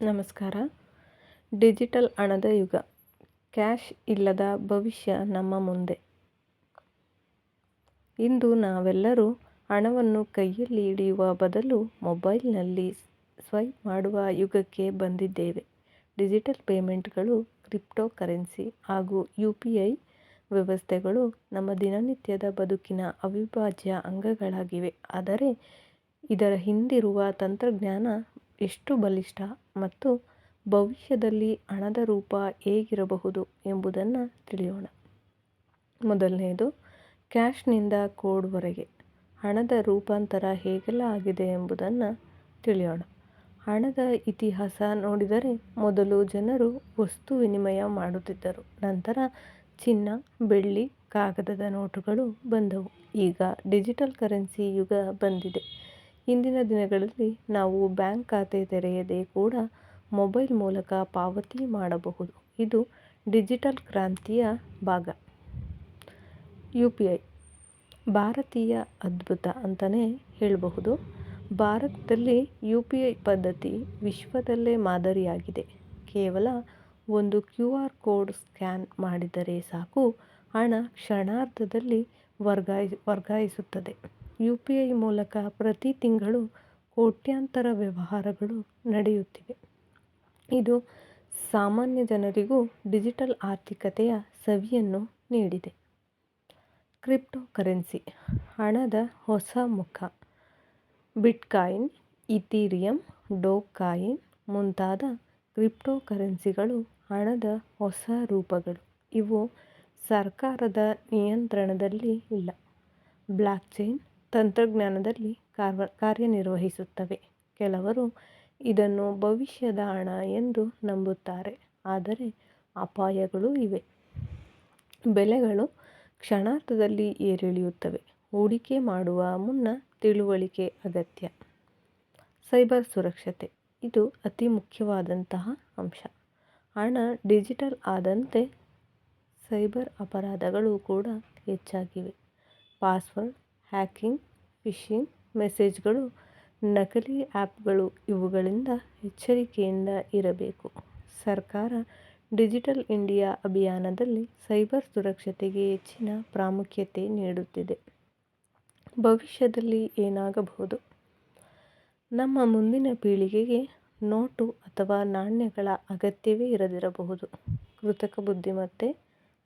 ನಮಸ್ಕಾರ. ಡಿಜಿಟಲ್ ಹಣದ ಯುಗ. ಕ್ಯಾಶ್ ಇಲ್ಲದ ಭವಿಷ್ಯ ನಮ್ಮ ಮುಂದೆ. ಇಂದು ನಾವೆಲ್ಲರೂ ಹಣವನ್ನು ಕೈಯಲ್ಲಿ ಹಿಡಿಯುವ ಬದಲು ಮೊಬೈಲ್ನಲ್ಲಿ ಸ್ವೈಪ್ ಮಾಡುವ ಯುಗಕ್ಕೆ ಬಂದಿದ್ದೇವೆ. ಡಿಜಿಟಲ್ ಪೇಮೆಂಟ್ಗಳು, ಕ್ರಿಪ್ಟೋ ಕರೆನ್ಸಿ ಹಾಗೂ UPI ವ್ಯವಸ್ಥೆಗಳು ನಮ್ಮ ದಿನನಿತ್ಯದ ಬದುಕಿನ ಅವಿಭಾಜ್ಯ ಅಂಗಗಳಾಗಿವೆ. ಆದರೆ ಇದರ ಹಿಂದಿರುವ ತಂತ್ರಜ್ಞಾನ ಎಷ್ಟು ಬಲಿಷ್ಠ ಮತ್ತು ಭವಿಷ್ಯದಲ್ಲಿ ಹಣದ ರೂಪ ಹೇಗಿರಬಹುದು ಎಂಬುದನ್ನು ತಿಳಿಯೋಣ. ಮೊದಲನೆಯದು, ಕ್ಯಾಶ್ನಿಂದ ಕೋಡ್ವರೆಗೆ ಹಣದ ರೂಪಾಂತರ ಹೇಗೆಲ್ಲ ಆಗಿದೆ ಎಂಬುದನ್ನು ತಿಳಿಯೋಣ. ಹಣದ ಇತಿಹಾಸ ನೋಡಿದರೆ ಮೊದಲು ಜನರು ವಸ್ತು ವಿನಿಮಯ ಮಾಡುತ್ತಿದ್ದರು. ನಂತರ ಚಿನ್ನ, ಬೆಳ್ಳಿ, ಕಾಗದದ ನೋಟುಗಳು ಬಂದವು. ಈಗ ಡಿಜಿಟಲ್ ಕರೆನ್ಸಿ ಯುಗ ಬಂದಿದೆ. ಇಂದಿನ ದಿನಗಳಲ್ಲಿ ನಾವು ಬ್ಯಾಂಕ್ ಖಾತೆ ತೆರೆಯದೆ ಕೂಡ ಮೊಬೈಲ್ ಮೂಲಕ ಪಾವತಿ ಮಾಡಬಹುದು. ಇದು ಡಿಜಿಟಲ್ ಕ್ರಾಂತಿಯ ಭಾಗ. UPI ಭಾರತೀಯ ಅದ್ಭುತ ಅಂತಲೇ ಹೇಳಬಹುದು. ಭಾರತದಲ್ಲಿ UPI ಪದ್ಧತಿ ವಿಶ್ವದಲ್ಲೇ ಮಾದರಿಯಾಗಿದೆ. ಕೇವಲ ಒಂದು QR ಕೋಡ್ ಸ್ಕ್ಯಾನ್ ಮಾಡಿದರೆ ಸಾಕು, ಹಣ ಕ್ಷಣಾರ್ಧದಲ್ಲಿ ವರ್ಗಾಯಿಸುತ್ತದೆ. UPI ಮೂಲಕ ಪ್ರತಿ ತಿಂಗಳು ಕೋಟ್ಯಾಂತರ ವ್ಯವಹಾರಗಳು ನಡೆಯುತ್ತಿವೆ. ಇದು ಸಾಮಾನ್ಯ ಜನರಿಗೂ ಡಿಜಿಟಲ್ ಆರ್ಥಿಕತೆಯ ಸವಿಯನ್ನು ನೀಡಿದೆ. ಕ್ರಿಪ್ಟೋ ಕರೆನ್ಸಿ ಹಣದ ಹೊಸ ಮುಖ. ಬಿಟ್ಕಾಯಿನ್, ಇಥೀರಿಯಂ, ಡೋಜ್ಕಾಯಿನ್ ಮುಂತಾದ ಕ್ರಿಪ್ಟೋ ಕರೆನ್ಸಿಗಳು ಹಣದ ಹೊಸ ರೂಪಗಳು. ಇವು ಸರ್ಕಾರದ ನಿಯಂತ್ರಣದಲ್ಲಿ ಇಲ್ಲ, ಬ್ಲಾಕ್ಚೈನ್ ತಂತ್ರಜ್ಞಾನದಲ್ಲಿ ಕಾರ್ಯನಿರ್ವಹಿಸುತ್ತವೆ. ಕೆಲವರು ಇದನ್ನು ಭವಿಷ್ಯದ ಹಣ ಎಂದು ನಂಬುತ್ತಾರೆ, ಆದರೆ ಅಪಾಯಗಳೂ ಇವೆ. ಬೆಲೆಗಳು ಕ್ಷಣಾರ್ಧದಲ್ಲಿ ಏರಿಳಿಯುತ್ತವೆ. ಹೂಡಿಕೆ ಮಾಡುವ ಮುನ್ನ ತಿಳುವಳಿಕೆ ಅಗತ್ಯ. ಸೈಬರ್ ಸುರಕ್ಷತೆ ಇದು ಅತಿ ಮುಖ್ಯವಾದಂತಹ ಅಂಶ. ಹಣ ಡಿಜಿಟಲ್ ಆದಂತೆ ಸೈಬರ್ ಅಪರಾಧಗಳು ಕೂಡ ಹೆಚ್ಚಾಗಿವೆ. ಪಾಸ್ವರ್ಡ್ ಹ್ಯಾಕಿಂಗ್, ಫಿಶಿಂಗ್ ಮೆಸೇಜ್ಗಳು, ನಕಲಿ ಆ್ಯಪ್ಗಳು ಇವುಗಳಿಂದ ಎಚ್ಚರಿಕೆಯಿಂದ ಇರಬೇಕು. ಸರ್ಕಾರ ಡಿಜಿಟಲ್ ಇಂಡಿಯಾ ಅಭಿಯಾನದಲ್ಲಿ ಸೈಬರ್ ಸುರಕ್ಷತೆಗೆ ಹೆಚ್ಚಿನ ಪ್ರಾಮುಖ್ಯತೆ ನೀಡುತ್ತಿದೆ. ಭವಿಷ್ಯದಲ್ಲಿ ಏನಾಗಬಹುದು? ನಮ್ಮ ಮುಂದಿನ ಪೀಳಿಗೆಗೆ ನೋಟು ಅಥವಾ ನಾಣ್ಯಗಳ ಅಗತ್ಯವೇ ಇರದಿರಬಹುದು. ಕೃತಕ ಬುದ್ಧಿಮತ್ತೆ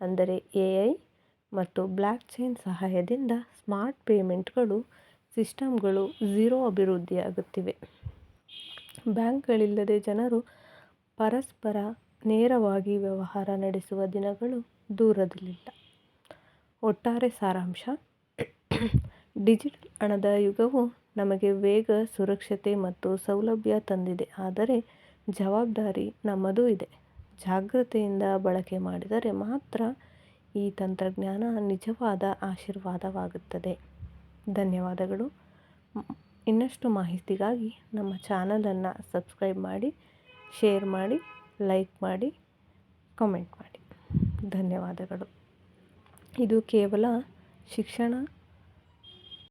ಅಂದರೆ AI ಮತ್ತು ಬ್ಲಾಕ್ಚೈನ್ ಸಹಾಯದಿಂದ ಸ್ಮಾರ್ಟ್ ಪೇಮೆಂಟ್ಗಳು ಸಿಸ್ಟಮ್ಗಳು ಝೀರೋ ಅಭಿವೃದ್ಧಿಯಾಗುತ್ತಿವೆ. ಬ್ಯಾಂಕ್ಗಳಿಲ್ಲದೆ ಜನರು ಪರಸ್ಪರ ನೇರವಾಗಿ ವ್ಯವಹಾರ ನಡೆಸುವ ದಿನಗಳು ದೂರದಲ್ಲಿಲ್ಲ. ಒಟ್ಟಾರೆ ಸಾರಾಂಶ, ಡಿಜಿಟಲ್ ಹಣದ ಯುಗವು ನಮಗೆ ವೇಗ, ಸುರಕ್ಷತೆ ಮತ್ತು ಸೌಲಭ್ಯ ತಂದಿದೆ. ಆದರೆ ಜವಾಬ್ದಾರಿ ನಮ್ಮದೂ ಇದೆ. ಜಾಗೃತೆಯಿಂದ ಬಳಕೆ ಮಾಡಿದರೆ ಮಾತ್ರ ಈ ತಂತ್ರಜ್ಞಾನ ನಿಜವಾದ ಆಶೀರ್ವಾದವಾಗುತ್ತದೆ. ಧನ್ಯವಾದಗಳು. ಇನ್ನಷ್ಟು ಮಾಹಿತಿಗಾಗಿ ನಮ್ಮ ಚಾನಲನ್ನು ಸಬ್ಸ್ಕ್ರೈಬ್ ಮಾಡಿ, ಶೇರ್ ಮಾಡಿ, ಲೈಕ್ ಮಾಡಿ, ಕಮೆಂಟ್ ಮಾಡಿ. ಧನ್ಯವಾದಗಳು. ಇದು ಕೇವಲ ಶಿಕ್ಷಣ